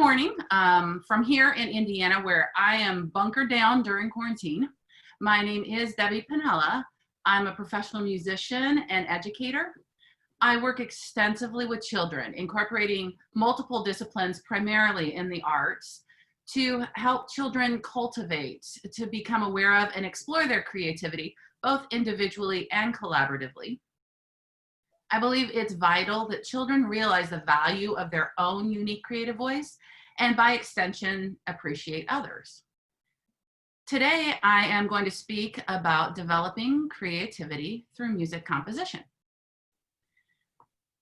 morning from here in Indiana, where I am bunkered down during quarantine. My name is Debbie Ponella. I'm a professional musician and educator. I work extensively with children, incorporating multiple disciplines, primarily in the arts, to help children cultivate, to become aware of and explore their creativity, both individually and collaboratively. I believe it's vital that children realize the value of their own unique creative voice and by extension, appreciate others. Today, I am going to speak about developing creativity through music composition.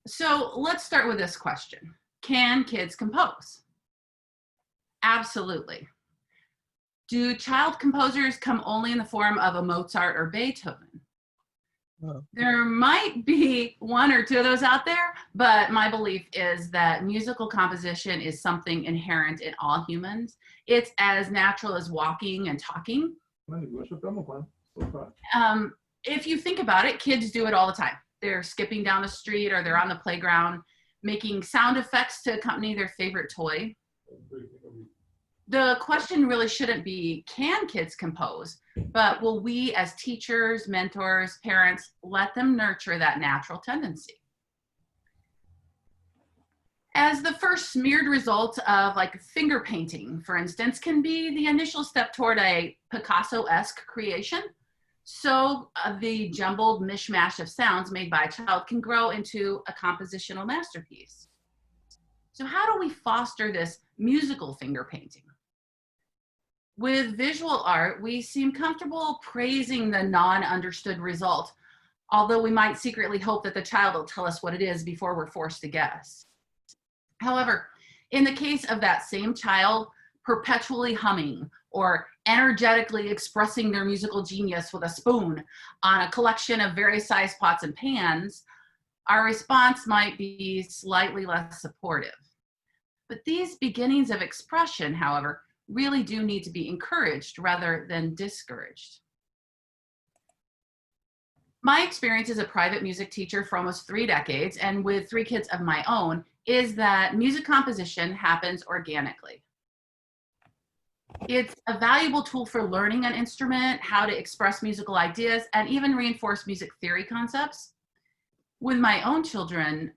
So let's start with this question. Can kids compose? Absolutely. Do child composers come only in the form of a Mozart or Beethoven? There might be one or two of those out there, but my belief is that musical composition is something inherent in all humans. It's as natural as walking and talking. If you think about it, kids do it all the time. They're skipping down the street or they're on the playground, making sound effects to accompany their favorite toy. The question really shouldn't be, can kids compose? But will we as teachers, mentors, parents, let them nurture that natural tendency? As the first smeared result of like finger painting, for instance, can be the initial step toward a Picasso-esque creation, so the jumbled mishmash of sounds made by a child can grow into a compositional masterpiece. So how do we foster this musical finger painting? With visual art, we seem comfortable praising the non-understood result, although we might secretly hope that the child will tell us what it is before we're forced to guess. However, in the case of that same child perpetually humming or energetically expressing their musical genius with a spoon on a collection of various size pots and pans, our response might be slightly less supportive. But these beginnings of expression, however, really do need to be encouraged rather than discouraged. My experience as a private music teacher for almost 3 decades and with 3 kids of my own is that music composition happens organically. It's a valuable tool for learning an instrument, how to express musical ideas, and even reinforce music theory concepts. With my own children,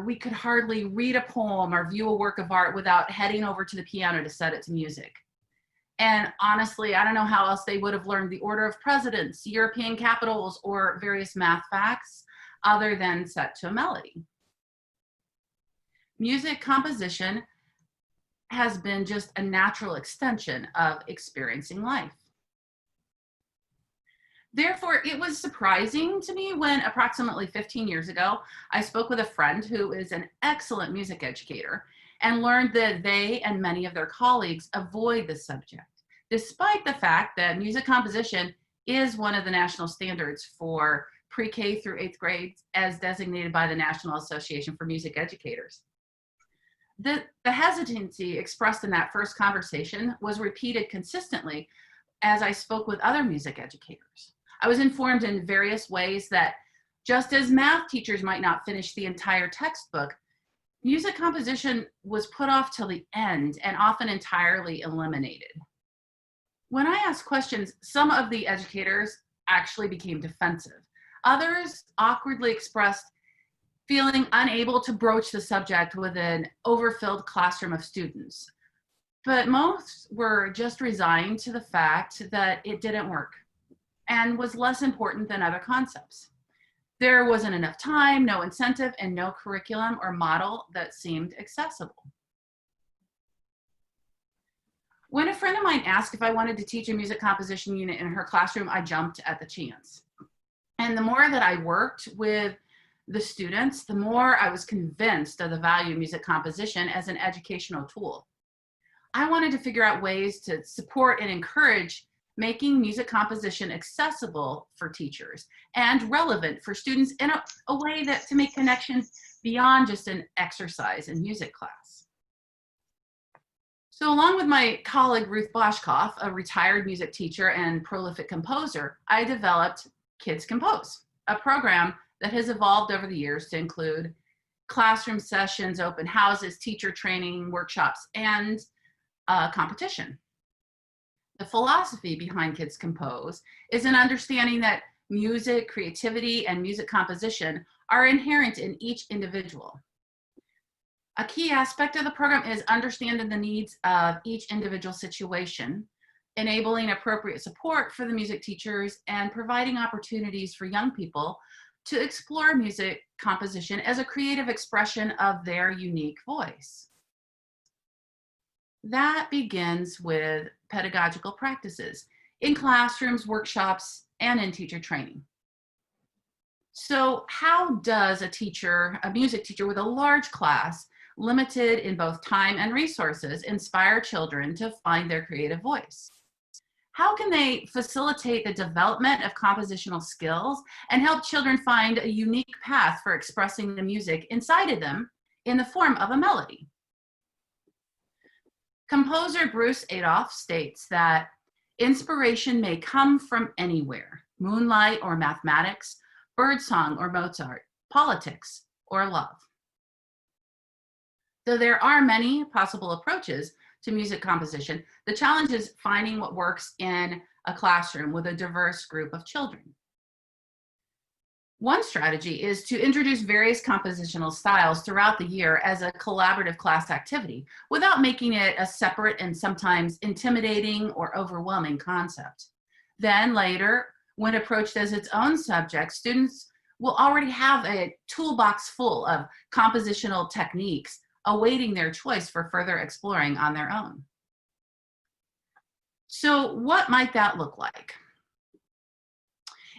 we could hardly read a poem or view a work of art without heading over to the piano to set it to music. And honestly, I don't know how else they would have learned the order of presidents, European capitals, or various math facts other than set to a melody. Music composition has been just a natural extension of experiencing life. Therefore, it was surprising to me when approximately 15 years ago, I spoke with a friend who is an excellent music educator and learned that they and many of their colleagues avoid this subject, despite the fact that music composition is one of the national standards for pre-K through 8th grade as designated by the National Association for Music Educators. The hesitancy expressed in that first conversation was repeated consistently as I spoke with other music educators. I was informed in various ways that just as math teachers might not finish the entire textbook, music composition was put off till the end and often entirely eliminated. When I asked questions, some of the educators actually became defensive. Others awkwardly expressed feeling unable to broach the subject with an overfilled classroom of students. But most were just resigned to the fact that it didn't work and was less important than other concepts. There wasn't enough time, no incentive, and no curriculum or model that seemed accessible. When a friend of mine asked if I wanted to teach a music composition unit in her classroom, I jumped at the chance. And the more that I worked with the students, the more I was convinced of the value of music composition as an educational tool. I wanted to figure out ways to support and encourage making music composition accessible for teachers and relevant for students in a way that to make connections beyond just an exercise in music class. So along with my colleague Ruth Boschkoff, a retired music teacher and prolific composer, I developed Kids Compose, a program that has evolved over the years to include classroom sessions, open houses, teacher training, workshops, and competition. The philosophy behind Kids Compose is an understanding that music, creativity, and music composition are inherent in each individual. A key aspect of the program is understanding the needs of each individual situation, enabling appropriate support for the music teachers, and providing opportunities for young people to explore music composition as a creative expression of their unique voice. That begins with pedagogical practices in classrooms, workshops, and in teacher training. So how does a music teacher with a large class, limited in both time and resources, inspire children to find their creative voice? How can they facilitate the development of compositional skills and help children find a unique path for expressing the music inside of them in the form of a melody? Composer Bruce Adolphe states that inspiration may come from anywhere: moonlight or mathematics, birdsong or Mozart, politics or love. Though there are many possible approaches to music composition, the challenge is finding what works in a classroom with a diverse group of children. One strategy is to introduce various compositional styles throughout the year as a collaborative class activity without making it a separate and sometimes intimidating or overwhelming concept. Then later, when approached as its own subject, students will already have a toolbox full of compositional techniques awaiting their choice for further exploring on their own. So what might that look like?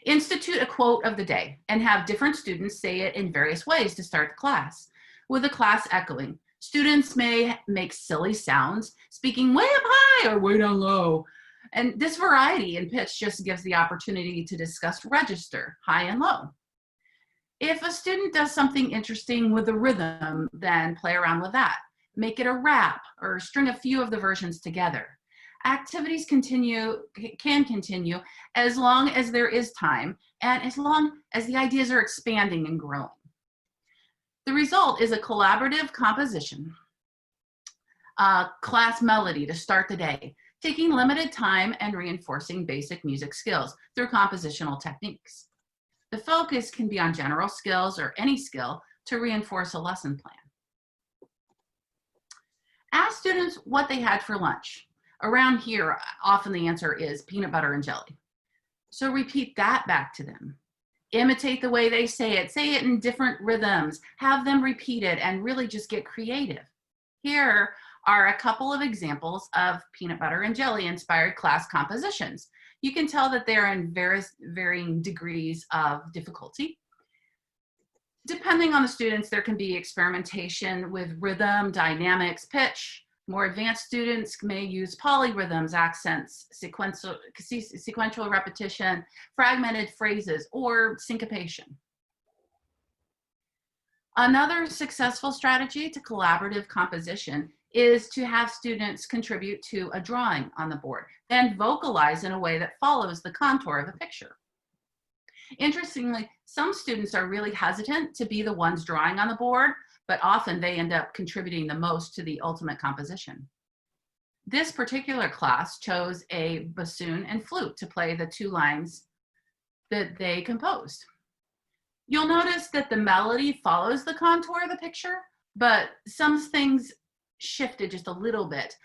Institute a quote of the day and have different students say it in various ways to start the class. With the class echoing, students may make silly sounds, speaking way up high or way down low. And this variety in pitch just gives the opportunity to discuss register, high and low. If a student does something interesting with the rhythm, then play around with that. Make it a rap or string a few of the versions together. Activities can continue as long as there is time and as long as the ideas are expanding and growing. The result is a collaborative composition, class melody to start the day, taking limited time and reinforcing basic music skills through compositional techniques. The focus can be on general skills or any skill to reinforce a lesson plan. Ask students what they had for lunch. Around here, often the answer is peanut butter and jelly. So repeat that back to them. Imitate the way they say it in different rhythms, have them repeat it, and really just get creative. Here are a couple of examples of peanut butter and jelly inspired class compositions. You can tell that they're in varying degrees of difficulty. Depending on the students, there can be experimentation with rhythm, dynamics, pitch. More advanced students may use polyrhythms, accents, sequential repetition, fragmented phrases, or syncopation. Another successful strategy to collaborative composition is to have students contribute to a drawing on the board, then vocalize in a way that follows the contour of the picture. Interestingly, some students are really hesitant to be the ones drawing on the board, but often they end up contributing the most to the ultimate composition. This particular class chose a bassoon and flute to play the two lines that they composed. You'll notice that the melody follows the contour of the picture, but some things shifted just a little bit.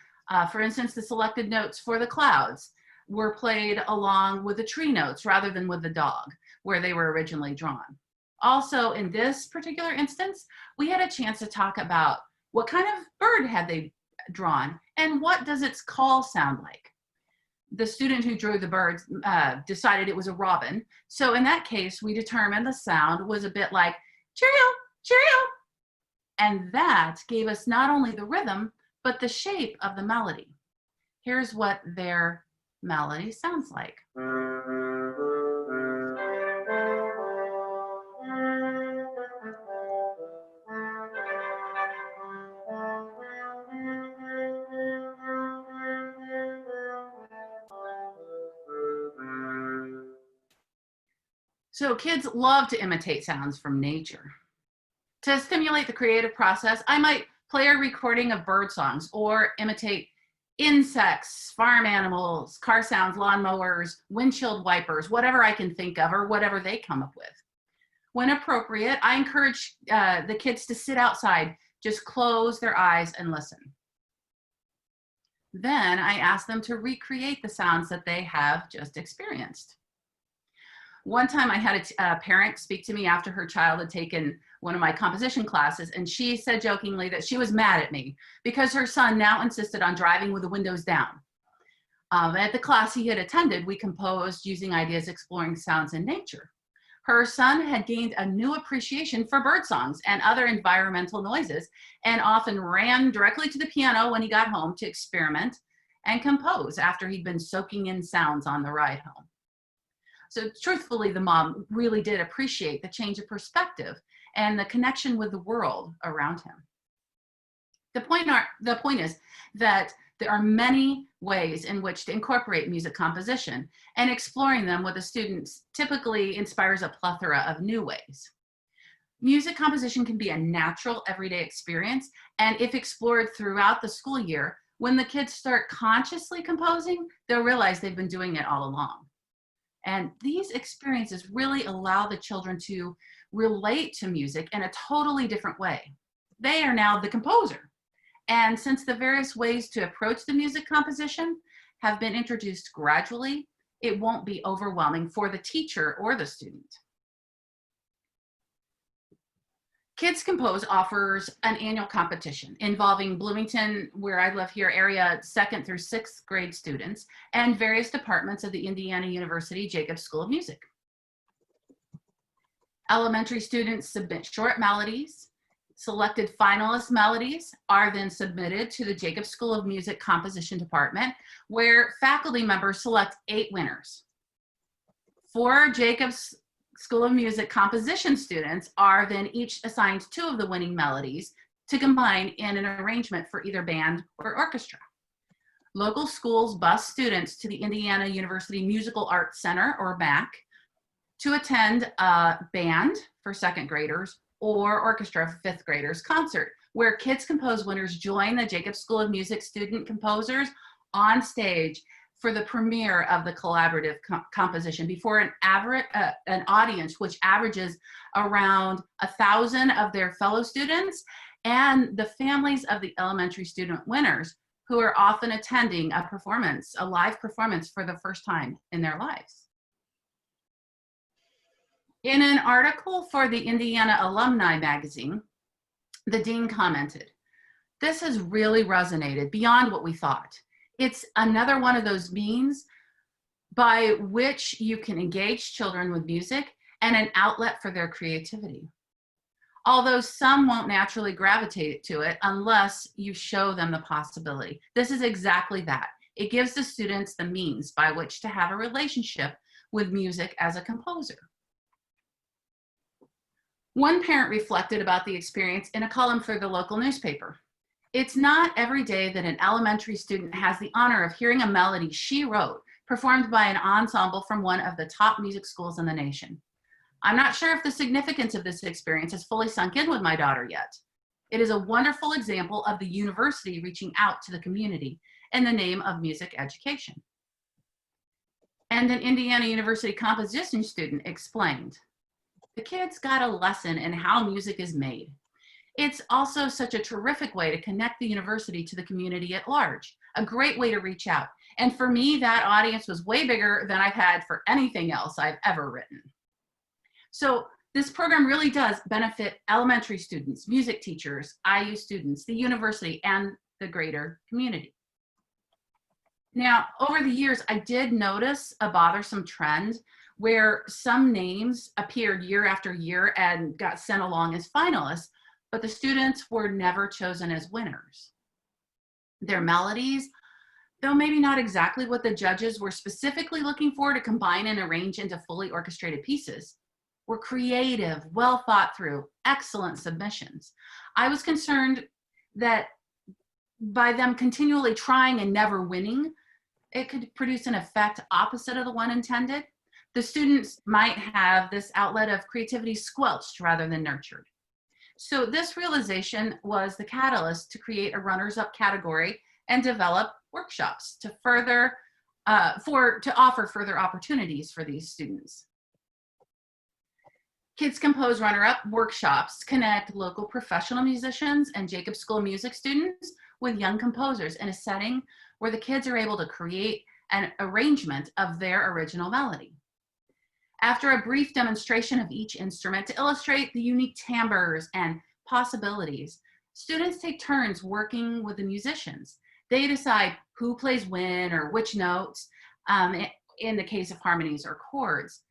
For instance, the selected notes for the clouds were played along with the tree notes rather than with the dog, where they were originally drawn. Also, in this particular instance, we had a chance to talk about what kind of bird had they drawn and what does its call sound like. The student who drew the bird decided it was a robin. So in that case, we determined the sound was a bit like cheerio, cheerio. And that gave us not only the rhythm, but the shape of the melody. Here's what their melody sounds like. So kids love to imitate sounds from nature. To stimulate the creative process, I might play a recording of bird songs or imitate insects, farm animals, car sounds, lawnmowers, windshield wipers, whatever I can think of or whatever they come up with. When appropriate, I encourage the kids to sit outside, just close their eyes and listen. Then I ask them to recreate the sounds that they have just experienced. One time I had a parent speak to me after her child had taken one of my composition classes, and she said jokingly that she was mad at me because her son now insisted on driving with the windows down. At the class he had attended, we composed using ideas exploring sounds in nature. Her son had gained a new appreciation for bird songs and other environmental noises, and often ran directly to the piano when he got home to experiment and compose after he'd been soaking in sounds on the ride home. So truthfully, the mom really did appreciate the change of perspective and the connection with the world around him. The point is that there are many ways in which to incorporate music composition, and exploring them with the students typically inspires a plethora of new ways. Music composition can be a natural everyday experience, and if explored throughout the school year, when the kids start consciously composing, they'll realize they've been doing it all along. And these experiences really allow the children to relate to music in a totally different way. They are now the composer. And since the various ways to approach the music composition have been introduced gradually, it won't be overwhelming for the teacher or the student. Kids Compose offers an annual competition involving Bloomington, where I live here, area 2nd through 6th grade students, and various departments of the Indiana University Jacobs School of Music. Elementary students submit short melodies. Selected finalist melodies are then submitted to the Jacobs School of Music Composition Department, where faculty members select 8 winners. 4 Jacobs School of Music composition students are then each assigned 2 of the winning melodies to combine in an arrangement for either band or orchestra. Local schools bus students to the Indiana University Musical Arts Center, or MAC, to attend a band for 2nd graders or orchestra for 5th graders concert, where Kids Compose winners join the Jacobs School of Music student composers on stage for the premiere of the collaborative composition before an audience which averages around 1,000 of their fellow students and the families of the elementary student winners, who are often attending a live performance for the first time in their lives. In an article for the Indiana Alumni magazine, the dean commented, "This has really resonated beyond what we thought. It's another one of those means by which you can engage children with music and an outlet for their creativity. Although some won't naturally gravitate to it unless you show them the possibility. This is exactly that. It gives the students the means by which to have a relationship with music as a composer." One parent reflected about the experience in a column for the local newspaper. "It's not every day that an elementary student has the honor of hearing a melody she wrote performed by an ensemble from one of the top music schools in the nation. I'm not sure if the significance of this experience has fully sunk in with my daughter yet. It is a wonderful example of the university reaching out to the community in the name of music education." And an Indiana University composition student explained, "The kids got a lesson in how music is made. It's also such a terrific way to connect the university to the community at large, a great way to reach out. And for me, that audience was way bigger than I've had for anything else I've ever written." So this program really does benefit elementary students, music teachers, IU students, the university, and the greater community. Now, over the years, I did notice a bothersome trend where some names appeared year after year and got sent along as finalists, but the students were never chosen as winners. Their melodies, though maybe not exactly what the judges were specifically looking for to combine and arrange into fully orchestrated pieces, were creative, well thought through, excellent submissions. I was concerned that by them continually trying and never winning, it could produce an effect opposite of the one intended. The students might have this outlet of creativity squelched rather than nurtured. So this realization was the catalyst to create a runners-up category and develop workshops to offer further opportunities for these students. Kids Compose runner-up workshops connect local professional musicians and Jacobs School music students with young composers in a setting where the kids are able to create an arrangement of their original melody. After a brief demonstration of each instrument to illustrate the unique timbres and possibilities, students take turns working with the musicians. They decide who plays when or which notes, in the case of harmonies or chords.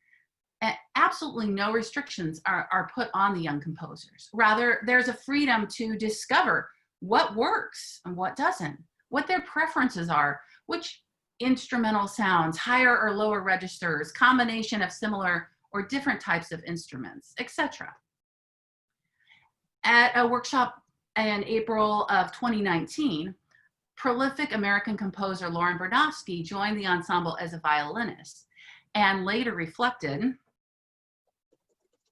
And absolutely no restrictions are put on the young composers. Rather, there's a freedom to discover what works and what doesn't, what their preferences are, which instrumental sounds, higher or lower registers, combination of similar or different types of instruments, etc. At a workshop in April of 2019, prolific American composer Lauren Bernofsky joined the ensemble as a violinist and later reflected,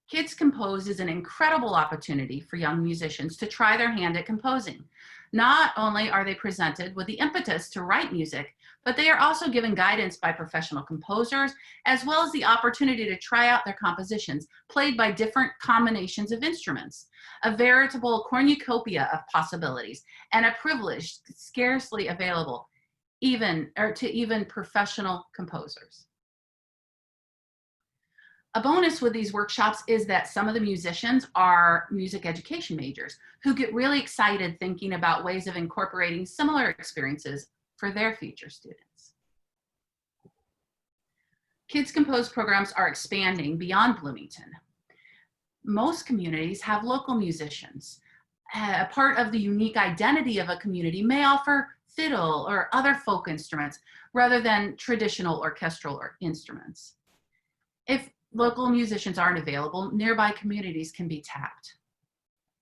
Kids Compose is an incredible opportunity for young musicians to try their hand at composing. Not only are they presented with the impetus to write music, but they are also given guidance by professional composers, as well as the opportunity to try out their compositions played by different combinations of instruments. A veritable cornucopia of possibilities and a privilege scarcely available even professional composers. A bonus with these workshops is that some of the musicians are music education majors who get really excited thinking about ways of incorporating similar experiences for their future students. Kids Compose programs are expanding beyond Bloomington. Most communities have local musicians. A part of the unique identity of a community may offer fiddle or other folk instruments rather than traditional orchestral instruments. If local musicians aren't available, nearby communities can be tapped.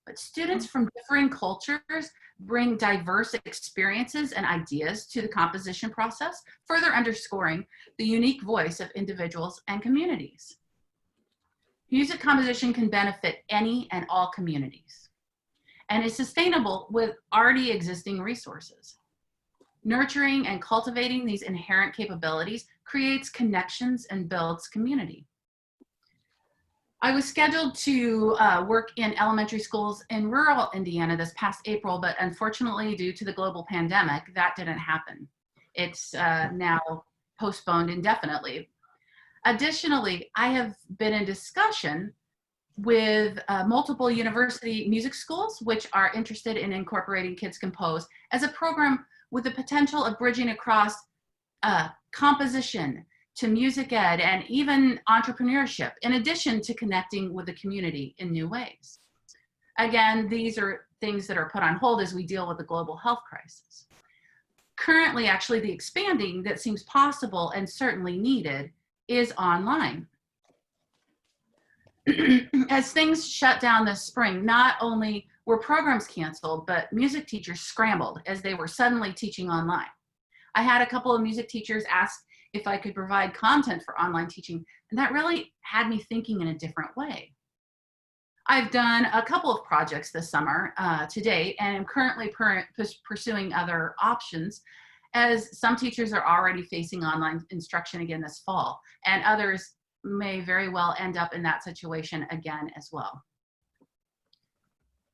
But students from differing cultures bring diverse experiences and ideas to the composition process, further underscoring the unique voice of individuals and communities. Music composition can benefit any and all communities and is sustainable with already existing resources. Nurturing and cultivating these inherent capabilities creates connections and builds community. I was scheduled to work in elementary schools in rural Indiana this past April, but unfortunately, due to the global pandemic, that didn't happen. It's now postponed indefinitely. Additionally, I have been in discussion with multiple university music schools, which are interested in incorporating Kids Compose as a program with the potential of bridging across composition, to music ed, and even entrepreneurship, in addition to connecting with the community in new ways. Again, these are things that are put on hold as we deal with the global health crisis. Currently, actually, the expanding that seems possible and certainly needed is online. As things shut down this spring, not only were programs canceled, but music teachers scrambled as they were suddenly teaching online. I had a couple of music teachers ask if I could provide content for online teaching, and that really had me thinking in a different way. I've done a couple of projects this summer to date, and am currently pursuing other options, as some teachers are already facing online instruction again this fall, and others may very well end up in that situation again as well.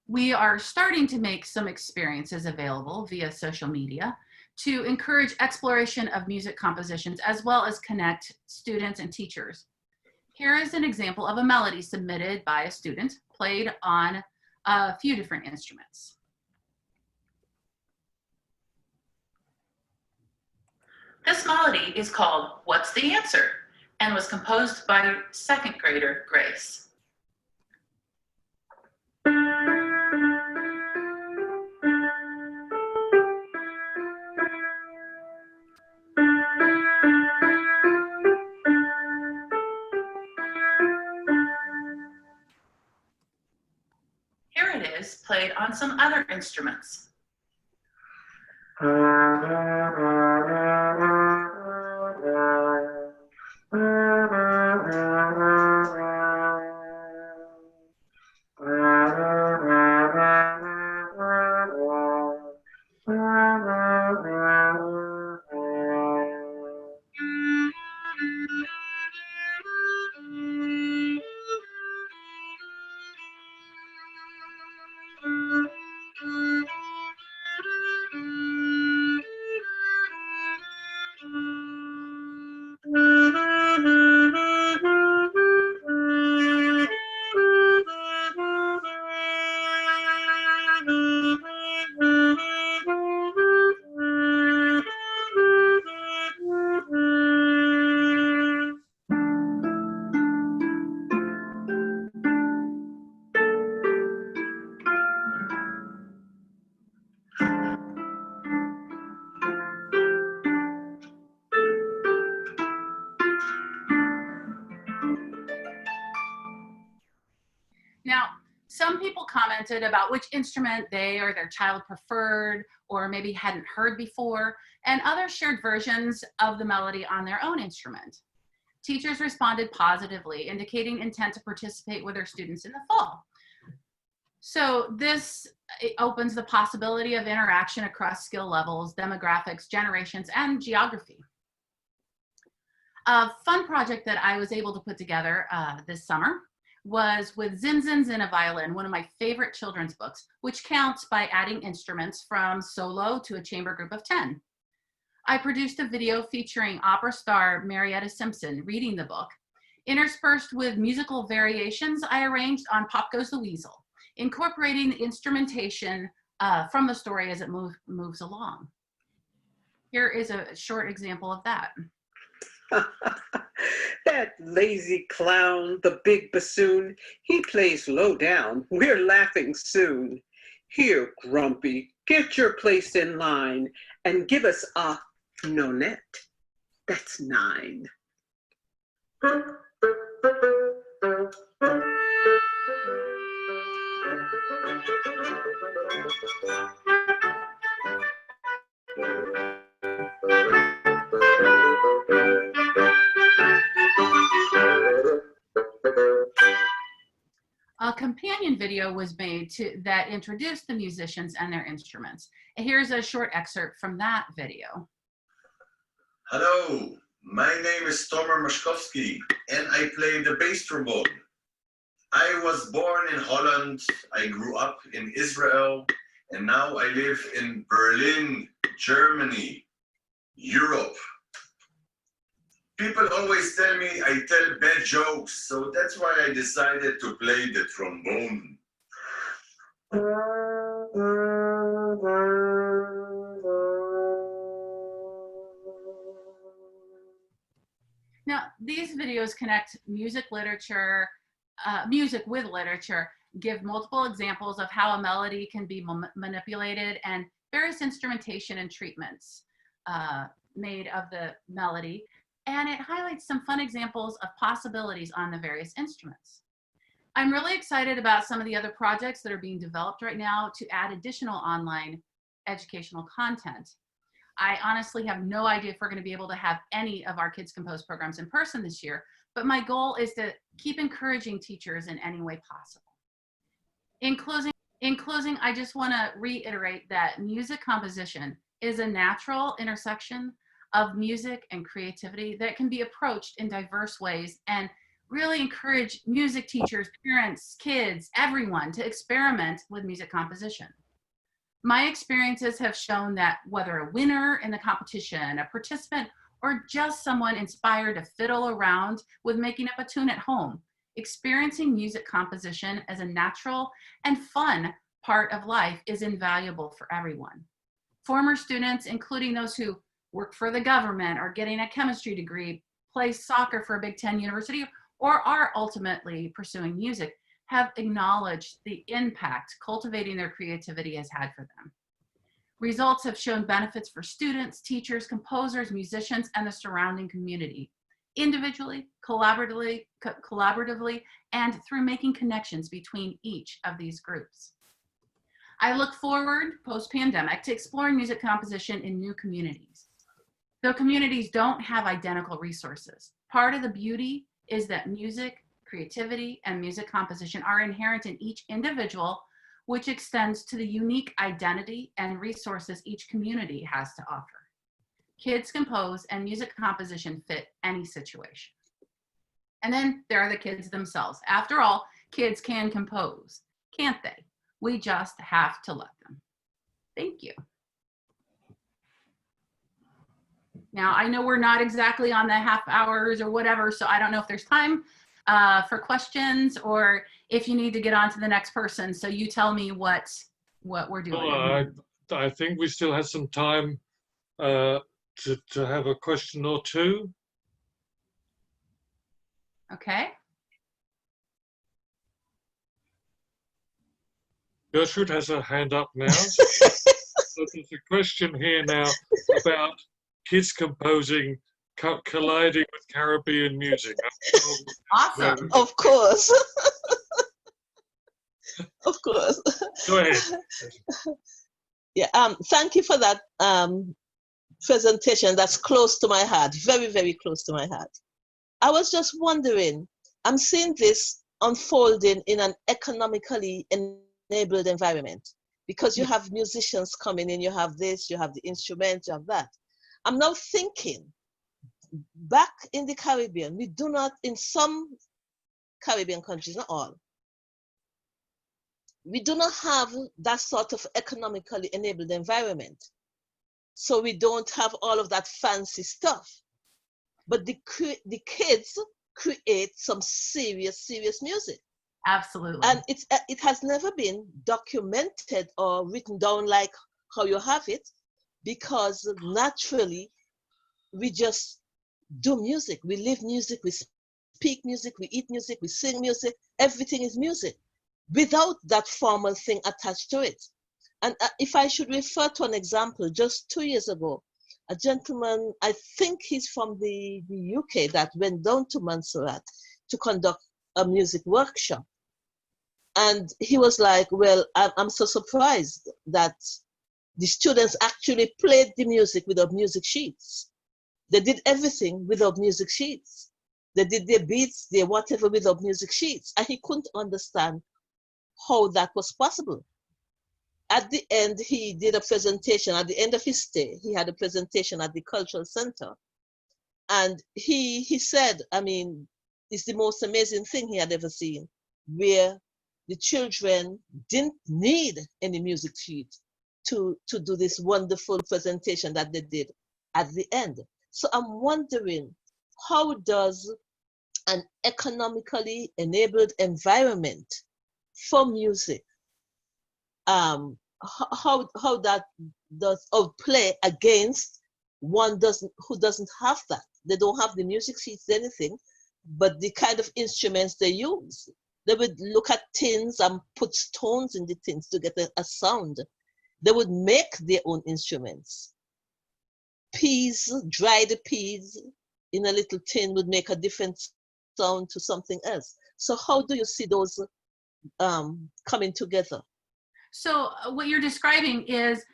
We are starting to make some experiences available via social media to encourage exploration of music compositions, as well as connect students and teachers. Here is an example of a melody submitted by a student, played on a few different instruments. This melody is called What's the Answer? And was composed by second grader Grace. Here it is, played on some other instruments. people commented about which instrument they or their child preferred or maybe hadn't heard before, and others shared versions of the melody on their own instrument. Teachers responded positively, indicating intent to participate with their students in the fall. So this opens the possibility of interaction across skill levels, demographics, generations, and geography. A fun project that I was able to put together this summer was with Zin Zin Zin a Violin, one of my favorite children's books, which counts by adding instruments from solo to a chamber group of 10. I produced a video featuring opera star Marietta Simpson reading the book. Interspersed with musical variations, I arranged on Pop Goes the Weasel, incorporating the instrumentation from the story as it moves along. Here is a short example of that. That lazy clown, the big bassoon, he plays low down, we're laughing soon. Here, Grumpy, get your place in line and give us a nonette. That's 9. A companion video was made that introduced the musicians and their instruments. And here's a short excerpt from that video. Hello, my name is Tomer Maszkowski and I play the bass trombone. I was born in Holland, I grew up in Israel, and now I live in Berlin, Germany, Europe. People always tell me I tell bad jokes, so that's why I decided to play the trombone. Now, these videos connect music with literature, give multiple examples of how a melody can be manipulated, and various instrumentation and treatments made of the melody. And it highlights some fun examples of possibilities on the various instruments. I'm really excited about some of the other projects that are being developed right now to add additional online educational content. I honestly have no idea if we're going to be able to have any of our Kids Compose programs in person this year, but my goal is to keep encouraging teachers in any way possible. In closing, I just want to reiterate that music composition is a natural intersection of music and creativity that can be approached in diverse ways, and really encourage music teachers, parents, kids, everyone to experiment with music composition. My experiences have shown that whether a winner in the competition, a participant, or just someone inspired to fiddle around with making up a tune at home, experiencing music composition as a natural and fun part of life is invaluable for everyone. Former students, including those who work for the government or getting a chemistry degree, play soccer for a Big Ten university, or are ultimately pursuing music, have acknowledged the impact cultivating their creativity has had for them. Results have shown benefits for students, teachers, composers, musicians, and the surrounding community, individually, collaboratively, and through making connections between each of these groups. I look forward, post-pandemic, to exploring music composition in new communities. Though communities don't have identical resources, part of the beauty is that music, creativity, and music composition are inherent in each individual, which extends to the unique identity and resources each community has to offer. Kids Compose and music composition fit any situation. And then there are the kids themselves. After all, kids can compose, can't they? We just have to let them. Thank you. Now, I know we're not exactly on the half hours or whatever, so I don't know if there's time for questions or if you need to get on to the next person. So you tell me what we're doing. Well, I think we still have some time to have a question or two. Okay. Gertrude has her hand up now. So there's a question here now about kids composing, colliding with Caribbean music. Awesome. Of course. Of course. Go ahead. Yeah. Thank you for that presentation. That's close to my heart. Very, very close to my heart. I was just wondering, I'm seeing this unfolding in an economically enabled environment because you have musicians coming in, you have this, you have the instruments, you have that. I'm now thinking, back in the Caribbean, we do not, in some Caribbean countries, not all, we do not have that sort of economically enabled environment. So we don't have all of that fancy stuff. But the kids create some serious music. Absolutely. And it has never been documented or written down like how you have it, because naturally we just do music. We live music, we speak music, we eat music, we sing music. Everything is music without that formal thing attached to it. And if I should refer to an example, just 2 years ago, a gentleman, I think he's from the UK, that went down to Montserrat to conduct a music workshop. And he was like, well, I'm so surprised that the students actually played the music without music sheets. They did everything without music sheets. They did their beats, their whatever without music sheets. And he couldn't understand how that was possible. At the end, he did a presentation. At the end of his stay, he had a presentation at the Cultural Center. And he said, I mean, it's the most amazing thing he had ever seen, where the children didn't need any music sheet to do this wonderful presentation that they did at the end. So I'm wondering, how does an economically enabled environment for music, how that does play against one who doesn't have that? They don't have the music sheets, anything, but the kind of instruments they use. They would look at tins and put stones in the tins to get a sound. They would make their own instruments. Peas, dried peas in a little tin would make a different sound to something else. So how do you see those coming together? So what you're describing is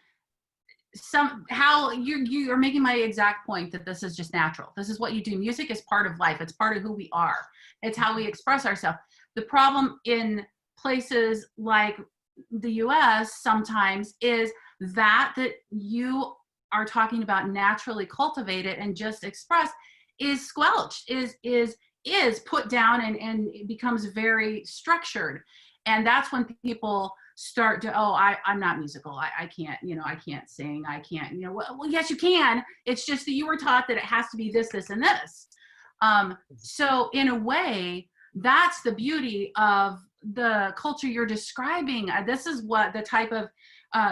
how you're making my exact point, that this is just natural. This is what you do. Music is part of life. It's part of who we are. It's how we express ourselves. The problem in places like the US sometimes is that you are talking about naturally cultivated and just expressed is squelched, is put down and it becomes very structured. And that's when people start to, I'm not musical. I can't, I can't sing. I can't, well, yes, you can. It's just that you were taught that it has to be this, this, and this. So in a way, that's the beauty of the culture you're describing. This is what the type of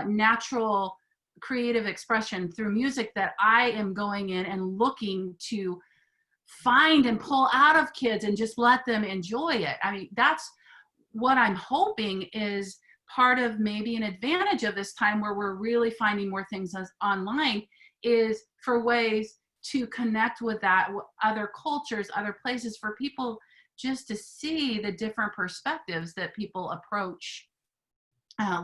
natural creative expression through music that I am going in and looking to find and pull out of kids and just let them enjoy it. I mean, that's what I'm hoping is part of maybe an advantage of this time, where we're really finding more things online, is for ways to connect with that, other cultures, other places, for people just to see the different perspectives that people approach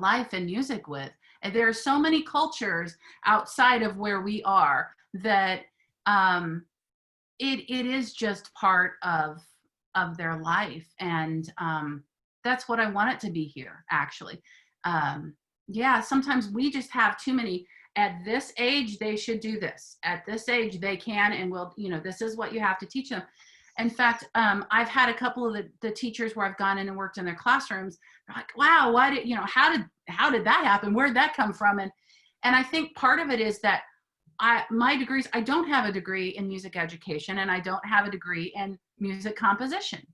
life and music with. And there are so many cultures outside of where we are that it is just part of their life. And that's what I want it to be here, actually. Yeah, sometimes we just have too many. At this age, they should do this. At this age, they can and will, this is what you have to teach them. In fact, I've had a couple of the teachers where I've gone in and worked in their classrooms. They're like, wow, why did, how did that happen? Where did that come from? And I think part of it is that my degrees, I don't have a degree in music education, and I don't have a degree in music composition.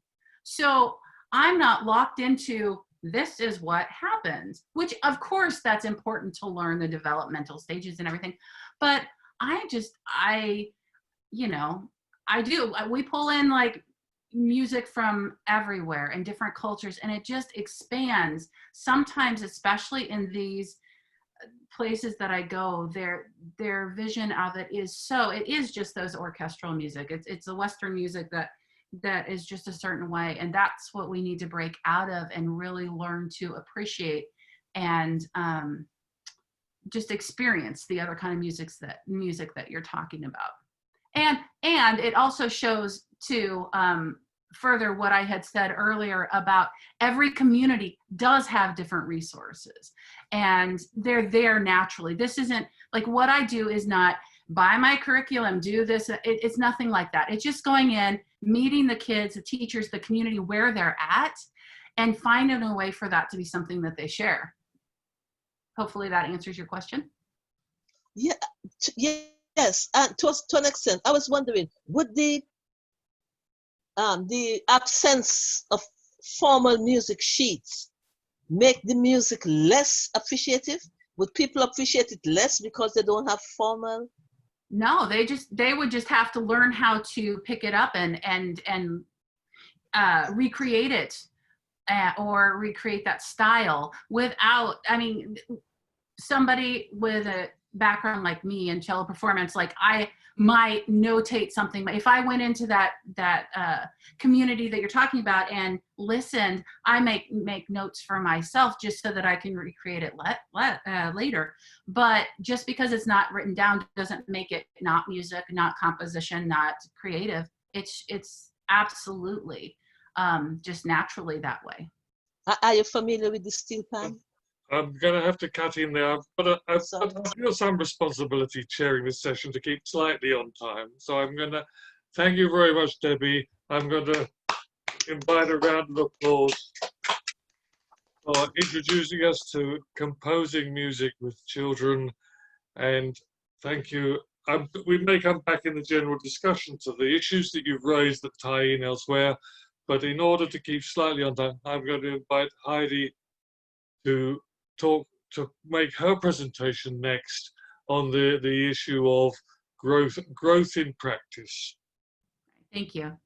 So I'm not locked into this is what happens, which of course that's important to learn the developmental stages and everything. But we pull in like music from everywhere and different cultures, and it just expands. Sometimes, especially in these places that I go, their vision of it is just those orchestral music. It's the Western music that that is just a certain way. And that's what we need to break out of and really learn to appreciate and just experience the other kind of music that you're talking about. And it also shows too, further what I had said earlier about every community does have different resources and they're there naturally. This isn't like what I do is not buy my curriculum, do this. It's nothing like that. It's just going in, meeting the kids, the teachers, the community where they're at, and finding a way for that to be something that they share. Hopefully that answers your question. Yeah, yes, and to an extent, I was wondering, would the absence of formal music sheets make the music less appreciative? Would people appreciate it less because they don't have formal? No, they would just have to learn how to pick it up and recreate it or recreate that style without, I mean, somebody with a background like me in cello performance, like I might notate something, but if I went into that community that you're talking about and listened, I make notes for myself just so that I can recreate it later. But just because it's not written down doesn't make it not music, not composition, not creative. It's absolutely just naturally that way. Are you familiar with the steel pan? I'm going to have to cut in there, but I feel some responsibility chairing this session to keep slightly on time. So I'm going to thank you very much, Debbie. I'm going to invite a round of applause for introducing us to composing music with children. And thank you. We may come back in the general discussion to the issues that you've raised that tie in elsewhere. But in order to keep slightly on time, I'm going to invite Heidi to make her presentation next on the issue of growth in practice. Thank you.